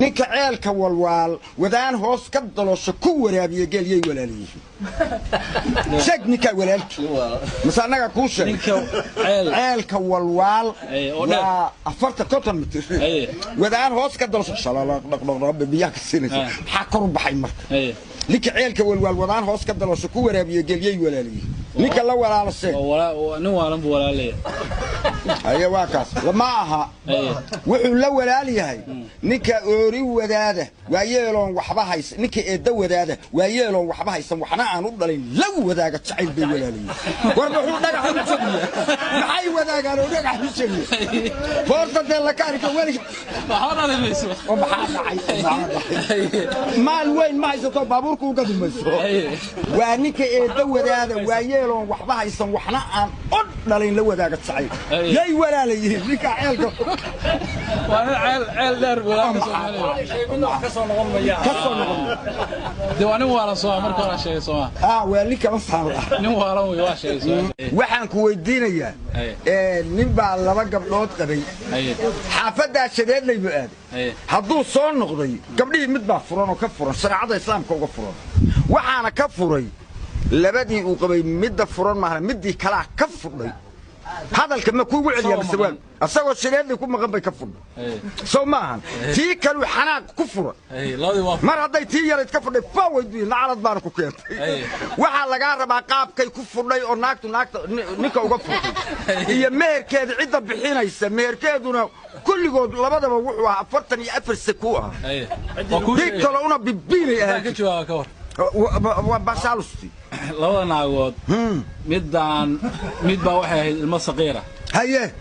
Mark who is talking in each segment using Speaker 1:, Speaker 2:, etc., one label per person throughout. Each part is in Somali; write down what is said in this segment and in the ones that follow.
Speaker 1: ninka ceelka walwaal wadaan hoos ka dalosho ku waraabiye geliyay walaalihiin sheeg ninka walaalkii masanaga ku sheeg ninka ceelka walwaal waa 40 mitir wadaan hoos ka dalosho shalala dhaqdhaqdhaq biyaha ka sinaysa waxa kor u baxay marka ninka ceelka walwaal wadaan hoos ka dalosho ku waraabiye geliyay walaalihiin ninka la walaalo sheeg
Speaker 2: nin waalan buu walaalay
Speaker 1: ayaa kaas lama aha wuxuu la walaaliyahay ninka oori wadaada waa yeeloon waxba haysan ninka eeda wadaada waa yeeloon waxba haysan waxna aan u dhalin la wadaaga jacayl bay walaaliyay war wuxuu dhagax u jabiyaa maxay wadaagaan oo dhagax u jabiyaa foorta de la kaarka wali
Speaker 2: waxa dhalimayso
Speaker 1: oo maxaa dhacay maal weyn ma haysato baabuurku uga dumayso waa ninka eeda wadaada waa yeeloon waxba haysan waxna aan u dhalin la wadaaga jacayl yay walaalayeen ninka ceelka
Speaker 2: ceel dheer kasoo noqon diwaanin waalan soo marka hore sheegay soo
Speaker 1: waa ninka masxan
Speaker 2: nin waalan way waa sheegay
Speaker 1: waxaan ku weydiinayaa nin baa laba gabdhood qabay xaafada shadeedlay buu aaday hadduu soo noqday gabdhihii mid baa furan oo ka furan shariicada islaamka uga furan waxaana ka furay labadii uu qabay midda furan maahan midii kala ka fudhay hadalka ma kuugu celiyaa bisawaan asagoo shadeedlay ku maqan bay ka fudhay soo maahan tii kale xanaaq ku furan mar hadday tii yarayd ka fudhay faawaydu nacalad baan ku keentay waxa laga rabaa qaabkay ku fudhay oo naagtu ninka uga fudhay iyo meherkeeda cidda bixinaysa meherkeeduna kulligood labadaba wuxuu ahaa 44 sekuo ah tii kale una bibiinay ahaa
Speaker 2: ka jawaab ka war
Speaker 1: وبسالستي
Speaker 2: لو أنا أقول مد بواحد المصغيرة
Speaker 1: هيه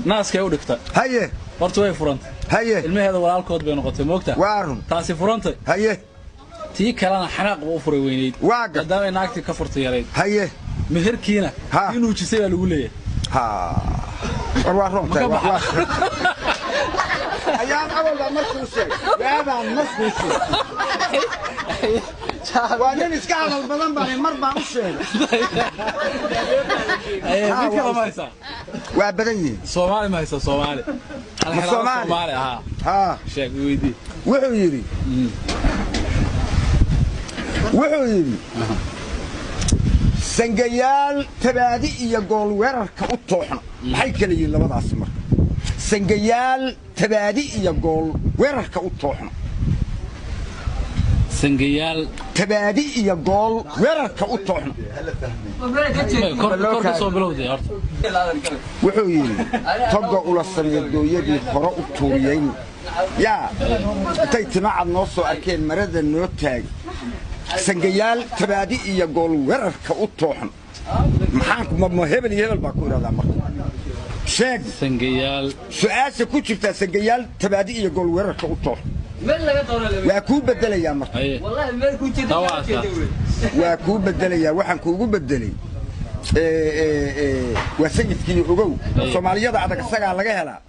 Speaker 2: ناس كيو دكتور
Speaker 1: هيه
Speaker 2: برتوي فرنت
Speaker 1: هيه
Speaker 2: المه هذا ولا الكود بين قطة موقته
Speaker 1: وارم
Speaker 2: تاسي فرنت
Speaker 1: هيه
Speaker 2: تي كلام حناق وفري وينيد
Speaker 1: واقع
Speaker 2: قدام إنك كفرت يا ريت
Speaker 1: هيه
Speaker 2: مهر كينا كينو تسوي الأولية
Speaker 1: ها وارم أيام أول ما مسكوسي هذا مسكوسي وأنا نسكال البلان بني مربع وشيء
Speaker 2: مين ما يسا
Speaker 1: وابدني
Speaker 2: صومالي ما يسا صومالي صومالي
Speaker 1: ها
Speaker 2: شيخ ويدي
Speaker 1: وحيري سنجيال تبادئ يقول ورك أطوحنا هاي كلي لبضع سمر سنجيال تبادئ يقول ورك أطوحنا
Speaker 2: سنجيال
Speaker 1: تبادئ يقول ورك أطوحنا وحيري تبقى أولى السنجدوية دي خراء الطوريين يا تيتمع النص أكين مرد النوتاج سنجيال تبادئ يقول ورك أطوحنا محاك هبل باكور هذا مرة شاك
Speaker 2: سنجيال
Speaker 1: سؤال كنت سنجيال تبادئ يقول ورك أطوحنا وأكون بدلي يا مرة
Speaker 3: والله ما كنت
Speaker 1: وأكون بدلي يا وحن كوجو بدلي وسجد كي يقول الصومالية ده عندك السجع على جهلا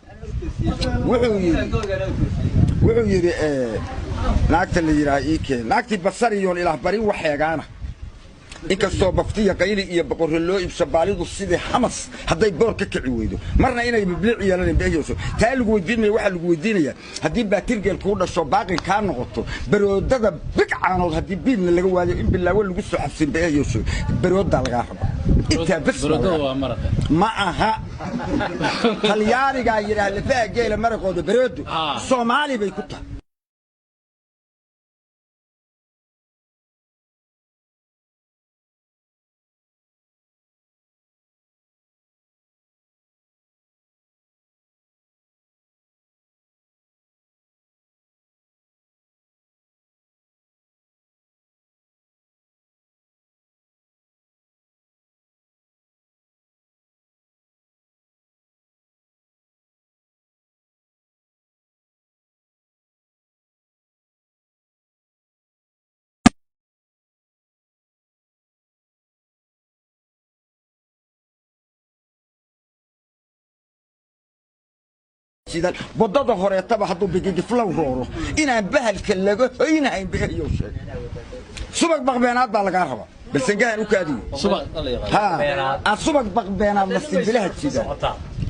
Speaker 1: وحيد ناقت اللي يرايك ناقت بصريون إلى بري وحيجانا إنك الصوبفتية قيلي يبقر اللو يبسباليدو السيد حمص هذا يبور كعويدو مرنا إنا يبلع يلا نبيهوسو تالو وديني واحد وديني هدي باترجع الكورة الصباغي كان نقطه برود ده بقعانو هدي بين اللي جوا إن بالله ولا جسوا حسين بيهوسو برود على الغرب إنت بس معها خلياري جاي اللي فيها جاي لما ركض برود صومالي بيكوتا سيدان بدأ هوري تبع حدو بيجي فلو رورو إنا بهال كلجو إنا إن بهال يوشك سبق بقبينات بالغاربة بس نجاه نكادي
Speaker 2: سبق
Speaker 1: ها السبق بقبينات بس بلاه سيدان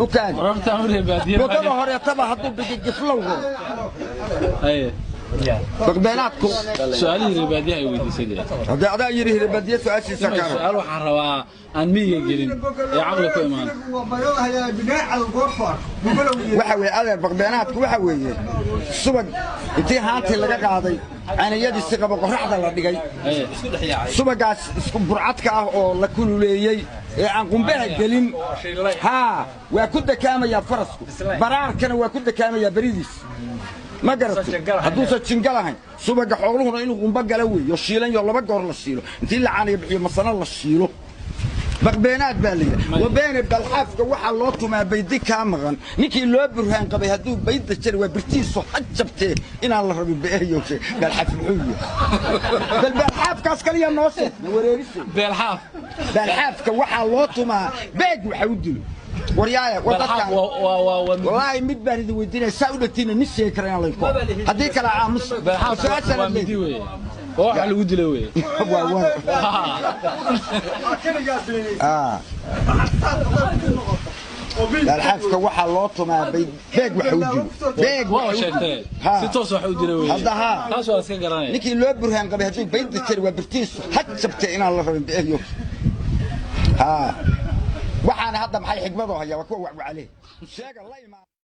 Speaker 1: وكان
Speaker 2: رحت أمري بادية
Speaker 1: وطلع هريتبا هدو بيجفلو
Speaker 2: أي
Speaker 1: بقبيناتكم
Speaker 2: سؤالي البادية يودي سيدي
Speaker 1: هذا يري البادية سؤال سكر
Speaker 2: سؤال وحروا عن مية جرين يا عقلك إيمان
Speaker 1: وحوي هذا بقبيناتكم وحوي سبق انتي هانتي لقى قاضي أنا يدي استقبل قرحة الله دقي سبقاس برعتك أو لكل ليي عن قنبها قليم ها وكنت كامل يا فرسكو برار كان وكنت كامل يا بريدس ما قررت هدوسة تشنقلها سبق حولهم إنه قنبها قلوي يشيلن يلا بقر للشيلو انتي اللي عاني يبحي مصنع للشيلو بقبينات بالية وبين بالحافظ وحا اللوطو ما بيدي كامغان نيكي لو برهان قبي هدو بيد الشري وبرتيسو حجبتي إن الله ربي بإيه يوشي بالحاف الحوية بالحاف كاسكاليا نوصف وريريسي بالحاف وحا اللوطو ما بيد وحاودلو وريايا والله مid baan idin weydiinay saawdatiina nisay karaan la ko hadii kala aamus
Speaker 2: waa midi weey oo waxa lagu dilay weey
Speaker 1: الحافك وحا لو تما بيج وحودي بيج
Speaker 2: وشتي si toos wax u dilay weey
Speaker 1: hadaha
Speaker 2: taas waa iska garanay
Speaker 1: ninkii loo burhaan qabay hadii bayd tir waa birtiis xajabtay in la rabin beeyo ها waxaan hadda maxay xigmado hayaa waa ku wacwacale sheega la imaan